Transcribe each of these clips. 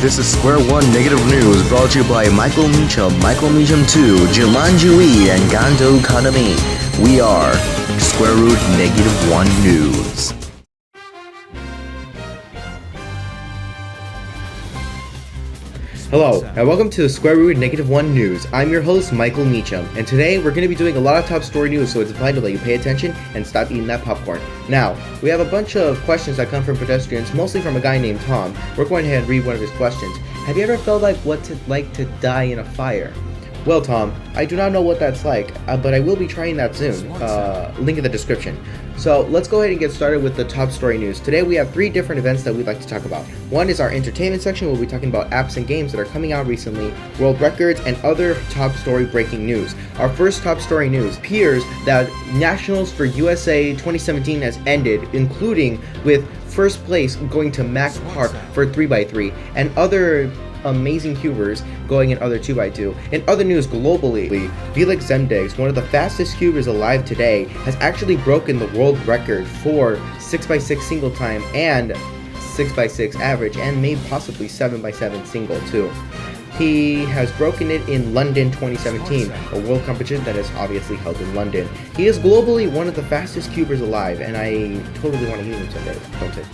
This is Square One Negative News brought to you by Michael Meacham, Michael Meacham 2, Jumanji Wii, and Gando Kanami. We are Square Root Negative One News. Hello, and welcome to Square Root Negative One News. I'm your host, Michael Meacham, and today we're going to be doing a lot of top story news, so it's vital that you pay attention and stop eating that popcorn. Now, we have a bunch of questions that come from pedestrians, mostly from a guy named Tom. We're going ahead and read one of his questions. Have you ever felt like what it's like to die in a fire? Well, Tom, I do not know what that's like, but I will be trying that soon. Link in the description. So let's go ahead and get started with the top story news. Today we have 3 different events that we'd like to talk about. One is our entertainment section, where we'll be talking about apps and games that are coming out recently, world records, and other top story breaking news. Our first top story news appears that Nationals for USA 2017 has ended, including with first place going to Max Park for 3x3, and other amazing cubers going in other 2x2. In other news globally, Felix Zemdegs, one of the fastest cubers alive today, has actually broken the world record for 6x6 single time and 6x6 average, and maybe possibly 7x7 single too. He has broken it in London 2017, a world competition that is obviously held in London. He is globally one of the fastest cubers alive, and I totally want to use him someday. Don't say.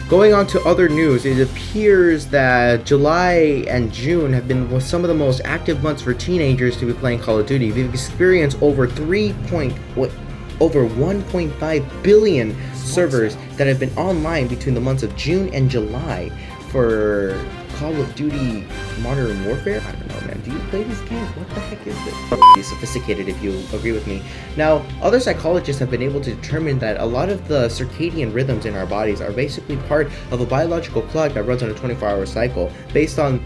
Going on to other news, it appears that July and June have been some of the most active months for teenagers to be playing Call of Duty. We've experienced over 1.5 billion servers that have been online between the months of June and July for Call of Duty Modern Warfare? I don't know, man. Do you play these games? What the heck is this? It's sophisticated, if you agree with me. Now, other psychologists have been able to determine that a lot of the circadian rhythms in our bodies are basically part of a biological clock that runs on a 24-hour cycle based on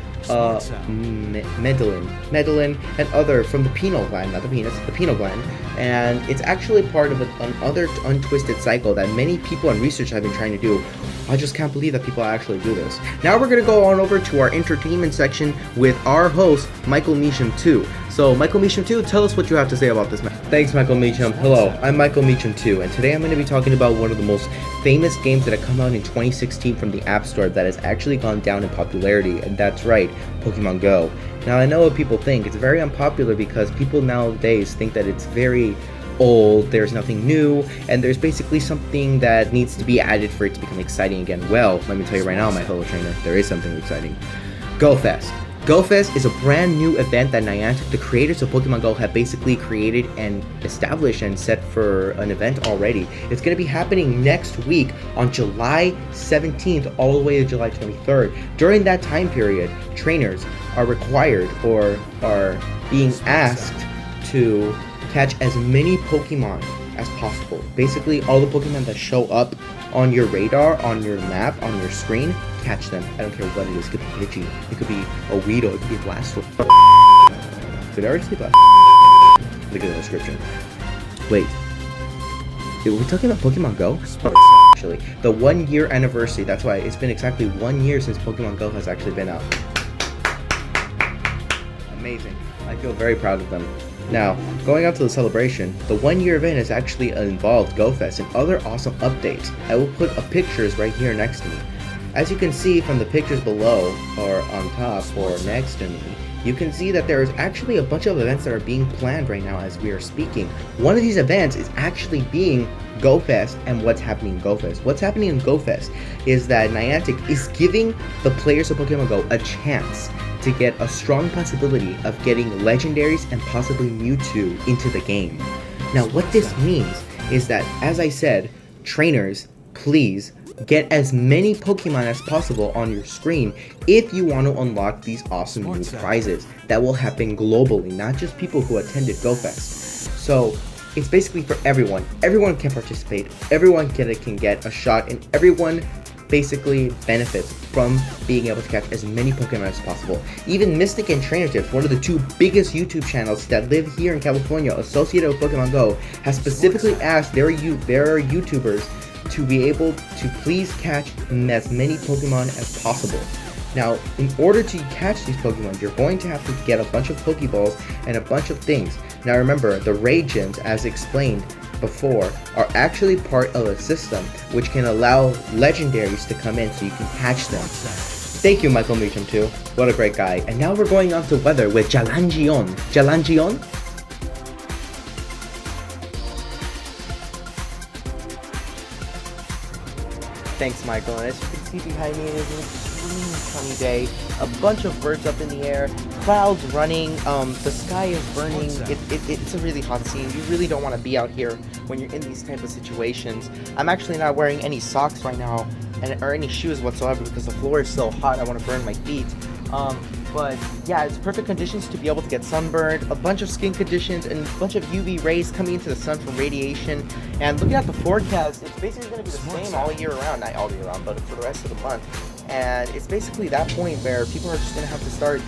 medellin and other from the pineal gland, not the penis, the pineal gland, and it's actually part of another untwisted cycle that many people and research have been trying to do. I just can't believe that people actually do this. Now we're gonna go on over to our entertainment section with our host, Michael Meacham 2. So, Michael Meacham 2, tell us what you have to say about this, man. Thanks, Michael Meacham. Hello, I'm Michael Meacham 2, and today I'm going to be talking about one of the most famous games that have come out in 2016 from the App Store that has actually gone down in popularity, and that's right, Pokemon Go. Now, I know what people think. It's very unpopular because people nowadays think that it's very old, there's nothing new, and there's basically something that needs to be added for it to become exciting again. Well, let me tell you right now, my fellow trainer, there is something exciting. GoFest. GoFest is a brand new event that Niantic, the creators of Pokemon Go, have basically created and established and set for an event already. It's going to be happening next week on July 17th all the way to July 23rd. During that time period, trainers are required or are being asked to catch as many Pokemon as possible. Basically, all the Pokemon that show up on your radar, on your map, on your screen, catch them. I don't care what it is. It could be Pidgey, it could be a Weedle, it could be a Blastoise. Did I already say Blastoise? Look at the description. Wait. Were we talking about Pokemon Go? Actually, the 1 year anniversary. That's why it's been exactly 1 year since Pokemon Go has actually been out. Amazing. I feel very proud of them. Now, going on to the celebration, the 1 year event has actually involved GoFest and other awesome updates. I will put pictures right here next to me. As you can see from the pictures below, or on top, or next to me, you can see that there is actually a bunch of events that are being planned right now as we are speaking. One of these events is actually being GoFest, and what's happening in GoFest. What's happening in GoFest is that Niantic is giving the players of Pokemon Go a chance to get a strong possibility of getting legendaries and possibly Mewtwo into the game. Now, what this means is that, as I said, trainers, please get as many Pokemon as possible on your screen if you want to unlock these awesome new prizes that will happen globally, not just people who attended GoFest. So it's basically for everyone. Everyone can participate, everyone can get a shot, and everyone basically benefits from being able to catch as many Pokemon as possible. Even Mystic and Trainer Tips, one of the 2 biggest YouTube channels that live here in California associated with Pokemon Go, has specifically asked their YouTubers to be able to please catch as many Pokemon as possible. Now, in order to catch these Pokemon, you're going to have to get a bunch of Pokeballs and a bunch of things. Now remember, the Raid Gyms, as explained before, are actually part of a system which can allow legendaries to come in so you can catch them. Thank you, Michael Meacham, too. What a great guy. And now we're going on to weather with Jalanjion. Jalanjion? Thanks, Michael. And as you can see behind me, it is an extremely sunny day. A bunch of birds up in the air, clouds running, the sky is burning. It's a really hot scene. You really don't want to be out here when you're in these type of situations. I'm actually not wearing any socks right now, or any shoes whatsoever, because the floor is so hot. I want to burn my feet. But yeah, it's perfect conditions to be able to get sunburned, a bunch of skin conditions, and a bunch of UV rays coming into the sun from radiation. And looking at the forecast, it's basically going to be the same all year round, not all year round, but for the rest of the month. And it's basically that point where people are just going to have to start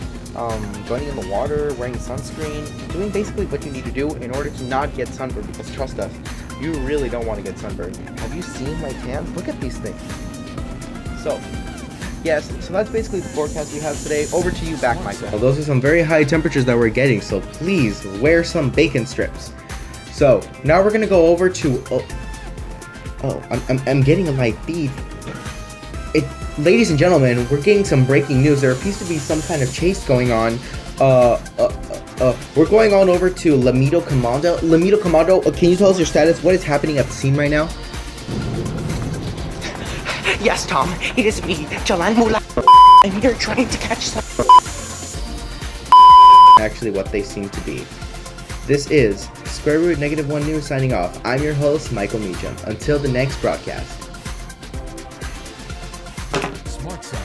going in the water, wearing sunscreen, doing basically what you need to do in order to not get sunburned, because trust us, you really don't want to get sunburned. Have you seen my tan? Look at these things. So, yes, so that's basically the forecast we have today. Over to you back, Michael. Well, those are some very high temperatures that we're getting, so please wear some bacon strips. So, now we're gonna go over to... I'm getting a light feed. Ladies and gentlemen, we're getting some breaking news. There appears to be some kind of chase going on. We're going on over to Lamido Commando. Lamido Commando, can you tell us your status? What is happening at the scene right now? Yes, Tom, it is me, Jalan Mula, and you're trying to catch some... Actually what they seem to be. This is Square Root -1 News signing off. I'm your host, Michael Meacham. Until the next broadcast. Smart Sound.